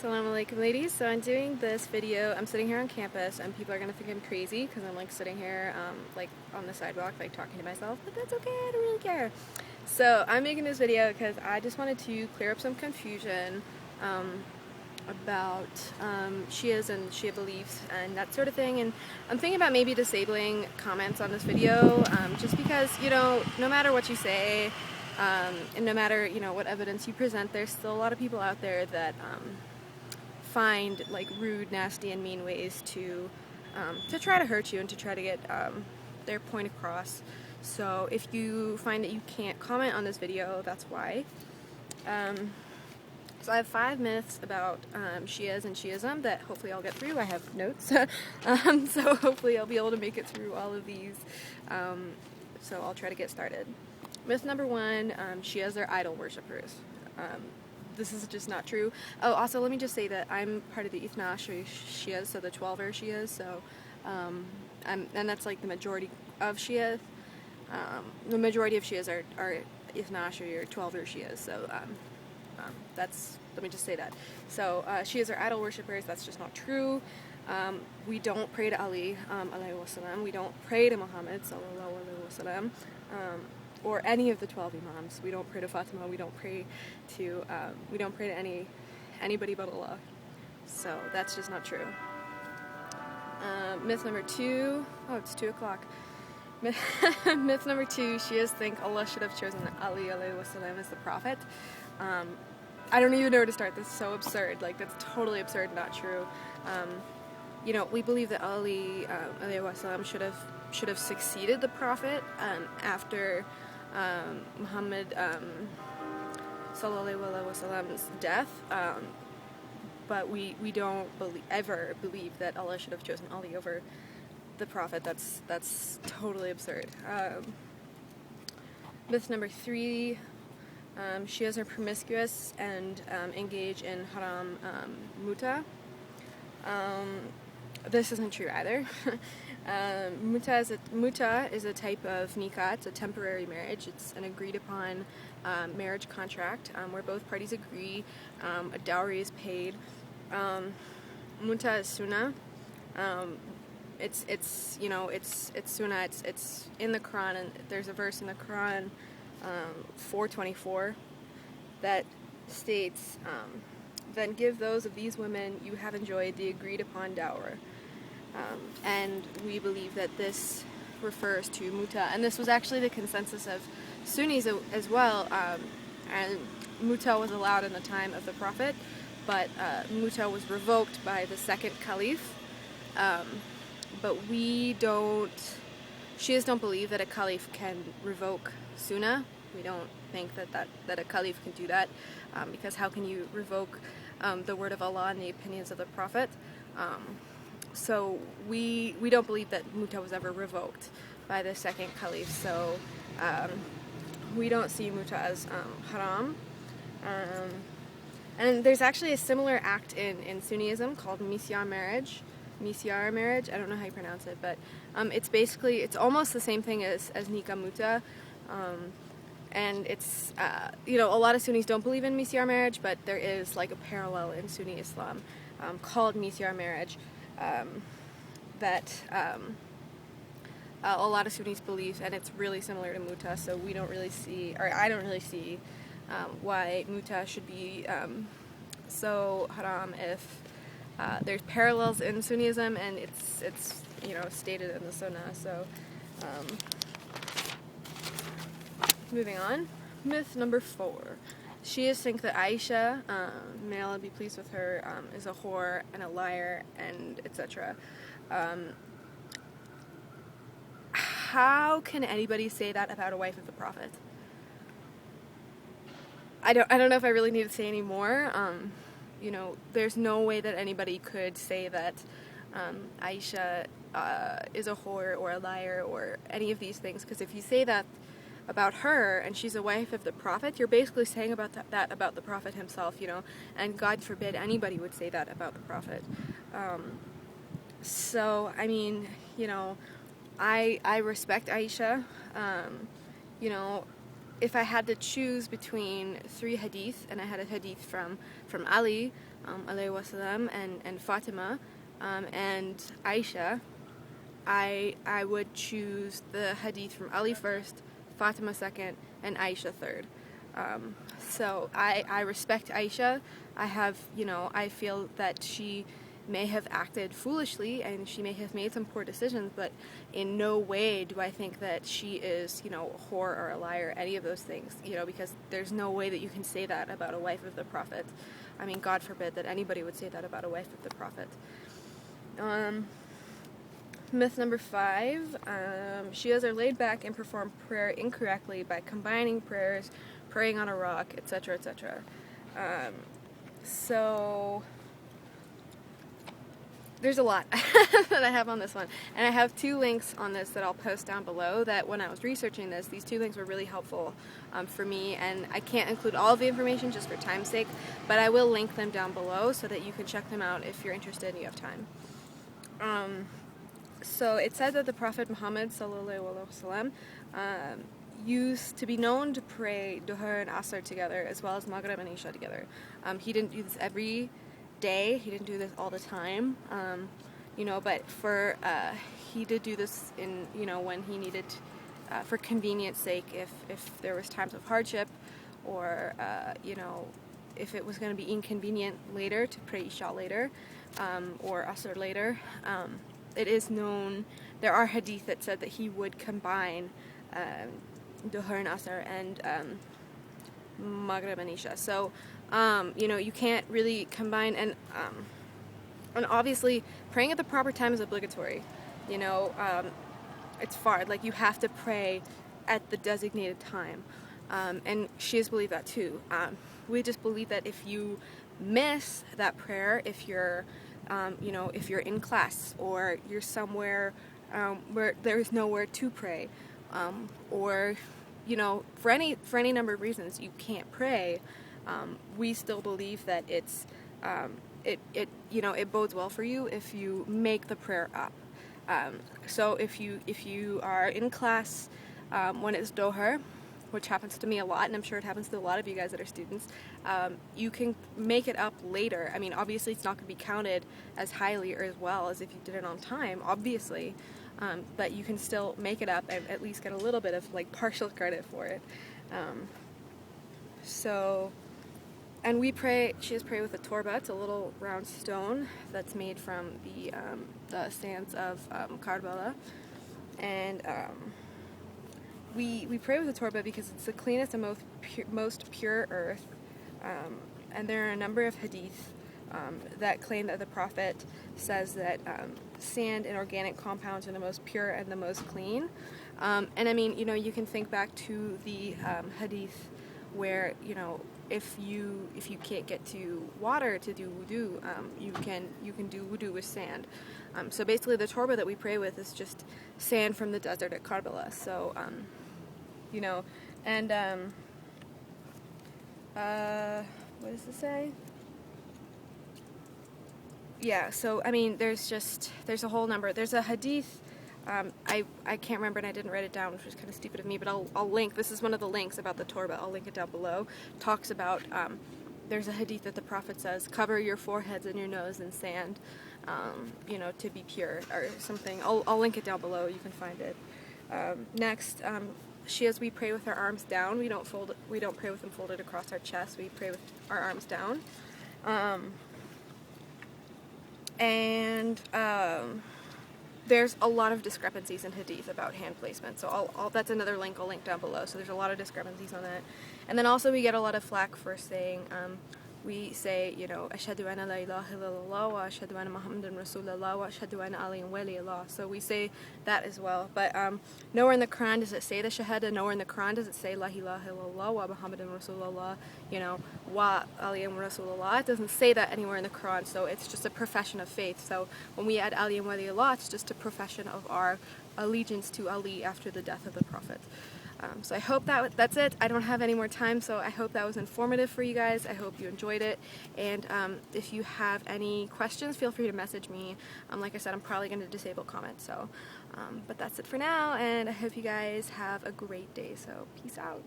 Assalamu alaikum ladies. So I'm doing this video, I'm sitting here on campus and people are going to think I'm crazy because I'm like sitting here like on the sidewalk like talking to myself, but that's okay, I don't really care. So I'm making this video because I just wanted to clear up some confusion about Shias and Shia beliefs and that sort of thing, and I'm thinking about maybe disabling comments on this video just because, you know, no matter what you say and no matter, you know, what evidence you present, there's still a lot of people out there that find like rude, nasty, and mean ways to try to hurt you and to try to get their point across. So if you find that you can't comment on this video, that's why. So I have 5 myths about Shias and Shiism that hopefully I'll get through. I have notes, so hopefully I'll be able to make it through all of these. So I'll try to get started. Myth number 1, Shias are idol worshippers. This is just not true. Oh, also let me just say that I'm part of the Ithna Ashari Shias, so the 12er Shias, so, and that's like the majority of Shias. The majority of Shias are Ithna Ashari or 12er Shias, so let me just say that. So Shias are idol worshippers. That's just not true. We don't pray to Ali, alayhi wasalam. We don't pray to Muhammad, sallallahu alayhi wasalam, or any of the 12 imams. We don't pray to Fatima. We don't pray to anybody but Allah. So that's just not true. Myth number 2. Oh, it's 2 o'clock. Myth number 2, Shias think Allah should have chosen Ali alayhi wasalam as the prophet. I don't even know where to start. This is so absurd. Like, that's totally absurd, not true. You know, we believe that Ali alayhi wasalam should have succeeded the prophet after Muhammad sallallahu alaihi wasallam's death. But we don't ever believe that Allah should have chosen Ali over the prophet. That's totally absurd. Myth number 3, Shias are promiscuous and engage in haram mutah. This isn't true either. Mutah is a type of nikah. It's a temporary marriage. It's an agreed upon marriage contract where both parties agree. A dowry is paid. Mutah is sunnah. It's sunnah. It's in the Quran, and there's a verse in the Quran 4:24 that states, "Then give those of these women you have enjoyed the agreed upon dower." And we believe that this refers to mutah, and this was actually the consensus of Sunnis as well. And mutah was allowed in the time of the Prophet, but mutah was revoked by the second caliph. But Shias don't believe that a caliph can revoke sunnah. We don't think that a caliph can do that, because how can you revoke the word of Allah and the opinions of the Prophet? So we don't believe that mutah was ever revoked by the second caliph. So we don't see mutah as haram. And there's actually a similar act in Sunnism called misyar marriage. Misyar marriage, I don't know how you pronounce it, but it's almost the same thing as Nikah Mutah. And it's, you know, a lot of Sunnis don't believe in misyar marriage, but there is like a parallel in Sunni Islam called misyar marriage that a lot of Sunnis believe, and it's really similar to mutah, so I don't really see why mutah should be so haram if there's parallels in Sunnism and it's you know, stated in the Sunnah. So moving on. Myth number 4. Shias think that Aisha, may Allah be pleased with her, is a whore and a liar, and etc. How can anybody say that about a wife of the Prophet? I don't know if I really need to say any more. You know, there's no way that anybody could say that Aisha is a whore or a liar or any of these things, because if you say that about her and she's a wife of the Prophet, you're basically saying about that about the Prophet himself, you know, and God forbid anybody would say that about the Prophet. So, I mean, you know, I respect Aisha. You know, if I had to choose between 3 hadith, and I had a hadith from Ali, alayhi wasalam, and Fatima, and Aisha, I would choose the hadith from Ali first, Fatima second, and Aisha third. So I respect Aisha. I feel that she may have acted foolishly and she may have made some poor decisions, but in no way do I think that she is, a whore or a liar, any of those things, because there's no way that you can say that about a wife of the Prophet. I mean, God forbid that anybody would say that about a wife of the Prophet. Myth number 5, Shias are laid back and perform prayer incorrectly by combining prayers, praying on a rock, etc., etc. So there's a lot that I have on this one, and I have 2 links on this that I'll post down below that when I was researching this, these 2 links were really helpful for me, and I can't include all of the information just for time's sake, but I will link them down below so that you can check them out if you're interested and you have time. So it said that the Prophet Muhammad ﷺ used to be known to pray Duhur and Asr together, as well as Maghrib and Isha together. He didn't do this every day, he didn't do this all the time, but he did do this in, when he needed, for convenience sake, if there was times of hardship, or, if it was going to be inconvenient later to pray Isha later, or Asr later. It is known, there are hadith that said that he would combine Duhur and Asr and Maghrib and Isha. So, you can't really combine, and obviously praying at the proper time is obligatory. It's fard, like you have to pray at the designated time. And Shias believe that too. We just believe that if you miss that prayer, if you're if you're in class or you're somewhere where there's nowhere to pray, or for any number of reasons you can't pray, we still believe that it bodes well for you if you make the prayer up. So if you are in class when it's Doher, which happens to me a lot, and I'm sure it happens to a lot of you guys that are students, you can make it up later. I mean, obviously it's not going to be counted as highly or as well as if you did it on time, obviously, but you can still make it up and at least get a little bit of partial credit for it. And Shias pray with a turbah. It's a little round stone that's made from the sands of Karbala, and we pray with the turbah because it's the cleanest and most pure earth, and there are a number of hadith that claim that the Prophet says that sand and organic compounds are the most pure and the most clean. And I mean, you can think back to the hadith where, if you can't get to water to do wudu, you can do wudu with sand. So basically the turbah that we pray with is just sand from the desert at Karbala. So and what does it say? Yeah, so I mean, there's a whole number. There's a hadith. I can't remember, and I didn't write it down, which was kind of stupid of me, but I'll link. This is one of the links about the turbah. I'll link it down below. Talks about there's a hadith that the Prophet says, cover your foreheads and your nose in sand, to be pure or something. I'll link it down below. You can find it. Next, Shias, we pray with our arms down. We don't pray with them folded across our chest. We pray with our arms down. There's a lot of discrepancies in hadith about hand placement, so that's another link I'll link down below. So there's a lot of discrepancies on that. And then also we get a lot of flack for saying, we say, Ashhadu anna la ilaha illallah wa ashhadu anna Muhammadan Rasulullah wa ashhadu anna Aliyan Waliyullah. So we say that as well. But nowhere in the Quran does it say the shahada. Nowhere in the Quran does it say la ilaha illallah wa Muhammadan Rasulullah, wa Aliyan Rasulullah. It doesn't say that anywhere in the Quran, so it's just a profession of faith. So when we add Aliyan Waliyullah, it's just a profession of our allegiance to Ali after the death of the Prophet. So I hope that's it. I don't have any more time, so I hope that was informative for you guys. I hope you enjoyed it, and if you have any questions, feel free to message me. Like I said, I'm probably going to disable comments, so but that's it for now, and I hope you guys have a great day, so peace out.